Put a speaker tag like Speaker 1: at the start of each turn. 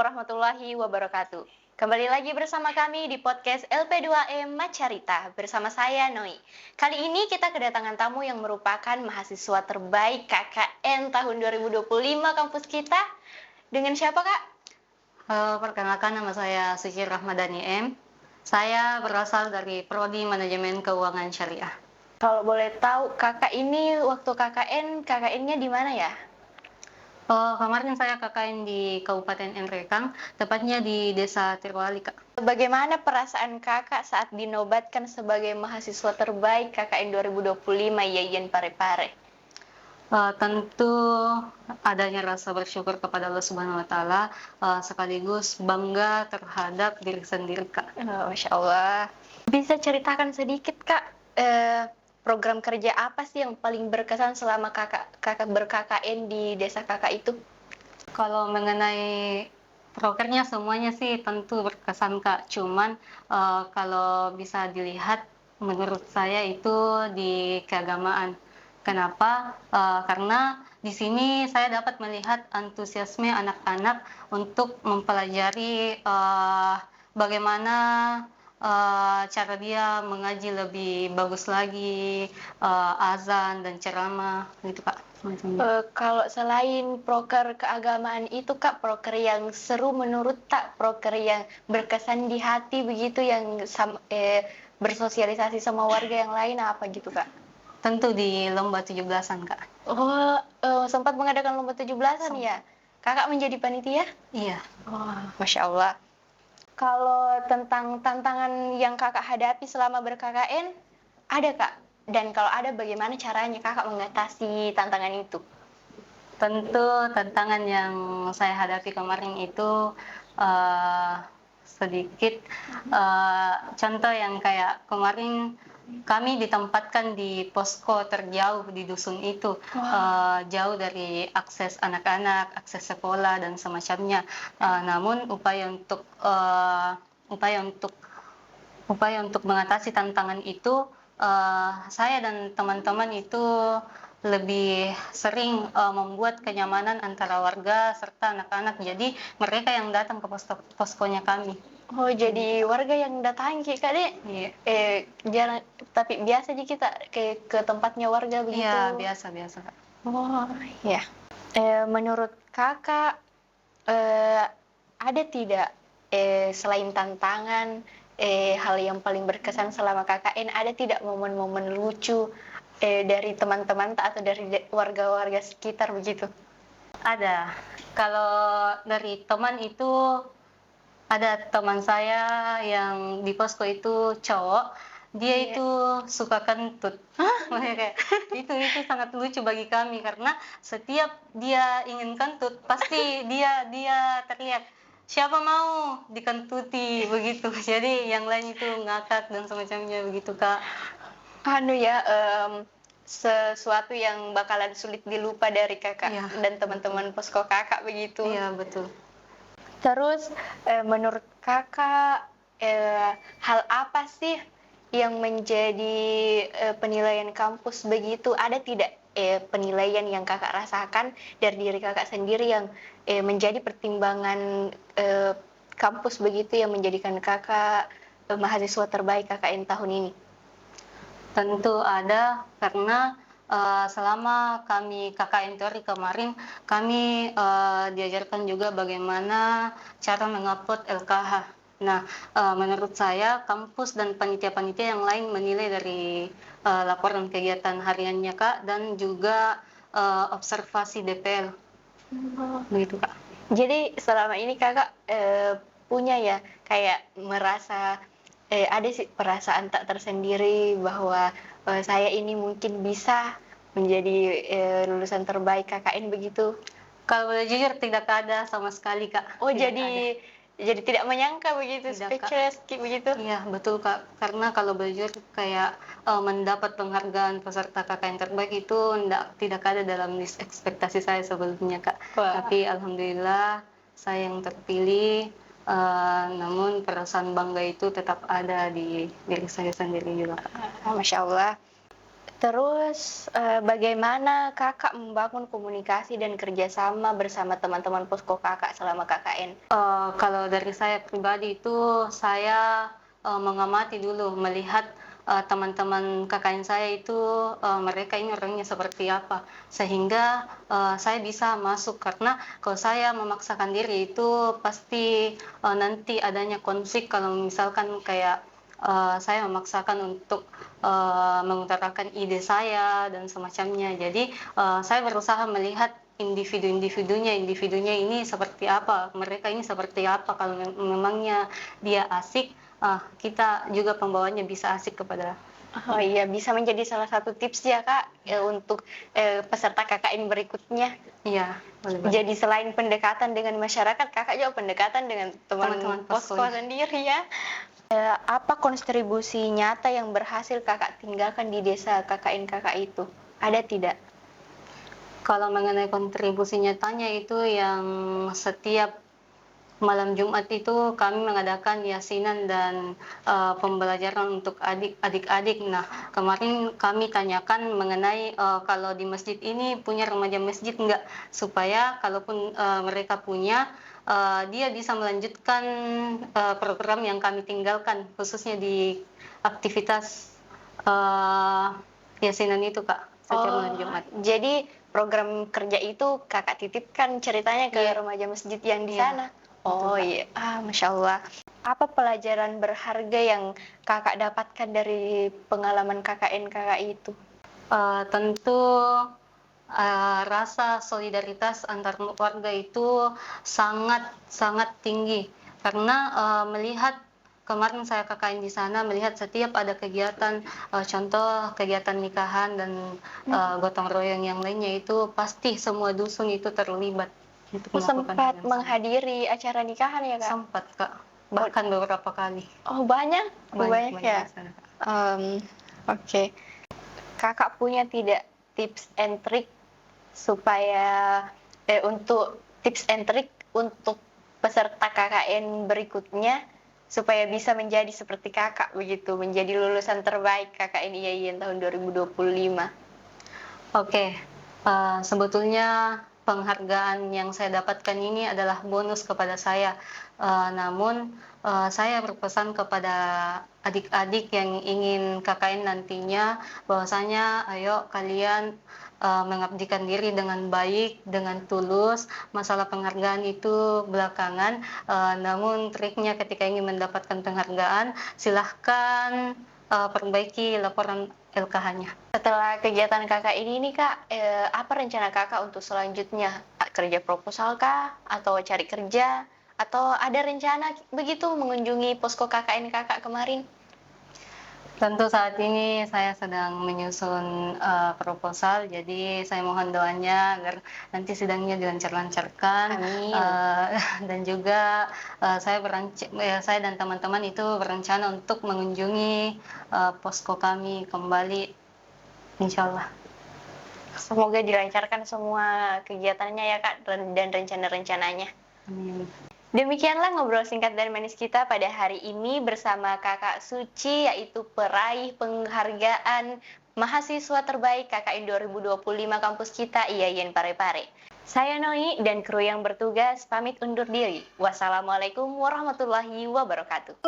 Speaker 1: warahmatullahi wabarakatuh. Kembali lagi bersama kami di podcast LP2M Macarita bersama saya Noi. Kali ini kita kedatangan tamu yang merupakan mahasiswa terbaik KKN tahun 2025 kampus kita. Dengan siapa, Kak?
Speaker 2: Perkenalkan, nama saya Suci Rahmadani M. Saya berasal dari Prodi Manajemen Keuangan Syariah.
Speaker 1: Kalau boleh tahu, Kakak ini waktu KKN-nya di mana ya?
Speaker 2: Kemarin saya KKN di Kabupaten Nrekang, tepatnya di Desa Tirwali, Kak.
Speaker 1: Bagaimana perasaan Kakak saat dinobatkan sebagai mahasiswa terbaik KKN 2025 Yayan Parepare?
Speaker 2: Tentu adanya rasa bersyukur kepada Allah Subhanahu wa Ta'ala, sekaligus bangga terhadap diri sendiri, Kak.
Speaker 1: Masya Allah. Bisa ceritakan sedikit, Kak, program kerja apa sih yang paling berkesan selama kakak ber-KKN di desa kakak itu?
Speaker 2: Kalau mengenai prokernya semuanya sih tentu berkesan, Kak. Cuman kalau bisa dilihat menurut saya itu di keagamaan. Kenapa? Karena di sini saya dapat melihat antusiasme anak-anak untuk mempelajari bagaimana cara dia mengaji lebih bagus lagi, azan dan ceramah gitu, Kak.
Speaker 1: Kalau selain proker keagamaan itu, Kak, proker yang seru menurut tak, proker yang berkesan di hati begitu, yang bersosialisasi sama warga yang lain apa gitu, Kak?
Speaker 2: Tentu di lomba 17-an, Kak.
Speaker 1: Sempat mengadakan lomba 17-an ya? Kakak menjadi panitia?
Speaker 2: Iya.
Speaker 1: Masya Allah. Kalau tentang tantangan yang kakak hadapi selama ber-KKN, ada, Kak? Dan kalau ada, bagaimana caranya kakak mengatasi tantangan itu?
Speaker 2: Tentu tantangan yang saya hadapi kemarin itu sedikit contoh yang kayak kemarin kami ditempatkan di posko terjauh di dusun itu, jauh dari akses anak-anak, akses sekolah dan semacamnya. Namun upaya untuk mengatasi tantangan itu, saya dan teman-teman itu lebih sering membuat kenyamanan antara warga serta anak-anak. Jadi mereka yang datang ke poskonya kami.
Speaker 1: Oh, jadi warga yang datang Kak deh?
Speaker 2: Iya.
Speaker 1: Jarang, tapi biasa aja kita ke tempatnya warga begitu.
Speaker 2: Iya, biasa.
Speaker 1: Oh, iya. Menurut kakak, ada tidak selain tantangan, hal yang paling berkesan selama KKN, ada tidak momen-momen lucu dari teman-teman atau dari warga-warga sekitar begitu?
Speaker 2: Ada. Kalau dari teman itu, ada teman saya yang di posko itu cowok, dia itu suka kentut. Kayak itu sangat lucu bagi kami karena setiap dia ingin kentut pasti dia teriak, siapa mau dikentuti begitu. Jadi yang lain itu ngakak dan semacamnya begitu, Kak.
Speaker 1: Sesuatu yang bakalan sulit dilupa dari kakak dan teman-teman posko kakak begitu.
Speaker 2: Iya, betul.
Speaker 1: Terus menurut kakak, hal apa sih yang menjadi penilaian kampus begitu? Ada tidak penilaian yang kakak rasakan dari diri kakak sendiri yang menjadi pertimbangan kampus begitu yang menjadikan kakak mahasiswa terbaik KKN tahun ini?
Speaker 2: Tentu ada, karena selama kami KKN teori kemarin, kami diajarkan juga bagaimana cara mengupload LKH. Nah, menurut saya kampus dan panitia-panitia yang lain menilai dari laporan kegiatan hariannya, Kak, dan juga observasi DPL. Begitu, Kak.
Speaker 1: Jadi selama ini kakak punya ya kayak merasa ada sih perasaan tak tersendiri bahwa saya ini mungkin bisa menjadi lulusan terbaik KKN begitu?
Speaker 2: Kalau boleh jujur tidak ada sama sekali, Kak.
Speaker 1: Oh,
Speaker 2: tidak
Speaker 1: jadi tidak menyangka begitu, speechless begitu?
Speaker 2: Iya, betul, Kak. Karena kalau boleh jujur kayak mendapat penghargaan peserta KKN terbaik itu tidak ada dalam list ekspektasi saya sebelumnya, Kak.
Speaker 1: Wah.
Speaker 2: Tapi alhamdulillah saya yang terpilih. Namun perasaan bangga itu tetap ada di diri saya sendiri juga, Kak.
Speaker 1: Masya Allah. Terus, bagaimana Kakak membangun komunikasi dan kerjasama bersama teman-teman posko Kakak selama KKN?
Speaker 2: Kalau dari saya pribadi itu saya mengamati dulu, melihat teman-teman KKN saya itu mereka ini orangnya seperti apa, sehingga saya bisa masuk. Karena kalau saya memaksakan diri itu pasti nanti adanya konflik kalau misalkan kayak saya memaksakan untuk mengutarakan ide saya dan semacamnya. Jadi saya berusaha melihat individunya ini seperti apa, mereka ini seperti apa. Kalau memangnya dia asik, kita juga pembawanya bisa asik kepada.
Speaker 1: Oh iya, bisa menjadi salah satu tips ya Kak, untuk peserta KKN berikutnya.
Speaker 2: Iya, boleh.
Speaker 1: Jadi selain pendekatan dengan masyarakat, Kakak juga pendekatan dengan
Speaker 2: Teman-teman
Speaker 1: teman posko
Speaker 2: posko.
Speaker 1: sendiri ya. Apa kontribusi nyata yang berhasil Kakak tinggalkan di desa KKN Kakak itu? Ada tidak?
Speaker 2: Kalau mengenai kontribusi nyatanya itu yang setiap malam Jumat itu kami mengadakan yasinan dan pembelajaran untuk adik-adik. Nah, kemarin kami tanyakan mengenai kalau di masjid ini punya remaja masjid enggak, supaya kalaupun mereka punya, dia bisa melanjutkan program yang kami tinggalkan, khususnya di aktivitas yasinan itu, Kak, setiap malam Jumat.
Speaker 1: Jadi program kerja itu Kakak titipkan ceritanya ke
Speaker 2: Iya.
Speaker 1: remaja masjid yang di
Speaker 2: Iya,
Speaker 1: sana?
Speaker 2: betul,
Speaker 1: Oh
Speaker 2: Kak.
Speaker 1: iya, Masya Allah. Apa pelajaran berharga yang Kakak dapatkan dari pengalaman KKN Kakak itu?
Speaker 2: Tentu rasa solidaritas antar warga itu sangat sangat tinggi, karena melihat kemarin saya KKN di sana, melihat setiap ada kegiatan, contoh kegiatan nikahan dan gotong royong yang lainnya, itu pasti semua dusun itu terlibat untuk
Speaker 1: Aku
Speaker 2: melakukan hal
Speaker 1: sempat
Speaker 2: yang sama.
Speaker 1: menghadiri acara nikahan ya Kak?
Speaker 2: Sempat, Kak, bahkan beberapa kali.
Speaker 1: Oh banyak? Banyak ya?
Speaker 2: di sana, Kak.
Speaker 1: Oke. Kakak punya tidak tips and trick supaya untuk tips and trick untuk peserta KKN berikutnya supaya bisa menjadi seperti Kakak begitu, menjadi lulusan terbaik KKN IAIN tahun 2025?
Speaker 2: Oke, sebetulnya penghargaan yang saya dapatkan ini adalah bonus kepada saya. Namun saya berpesan kepada adik-adik yang ingin KKN nantinya, bahwasanya ayo kalian mengabdikan diri dengan baik, dengan tulus. Masalah penghargaan itu belakangan, namun triknya ketika ingin mendapatkan penghargaan, silahkan perbaiki laporan LKH-nya.
Speaker 1: Setelah kegiatan kakak ini nih kak, apa rencana kakak untuk selanjutnya? Kerja proposal kah? Atau cari kerja? Atau ada rencana begitu mengunjungi posko KKN kakak kemarin?
Speaker 2: Tentu saat ini saya sedang menyusun proposal, jadi saya mohon doanya agar nanti sidangnya dilancar-lancarkan.
Speaker 1: Amin.
Speaker 2: Dan juga saya dan teman-teman itu berencana untuk mengunjungi posko kami kembali, insya Allah.
Speaker 1: Semoga dilancarkan semua kegiatannya ya kak, dan rencana-rencananya.
Speaker 2: Amin.
Speaker 1: Demikianlah ngobrol singkat dan manis kita pada hari ini bersama Kakak Suci, yaitu peraih penghargaan mahasiswa terbaik KKN 2025 kampus kita IAIN Parepare. Saya Noi dan kru yang bertugas pamit undur diri. Wassalamualaikum warahmatullahi wabarakatuh.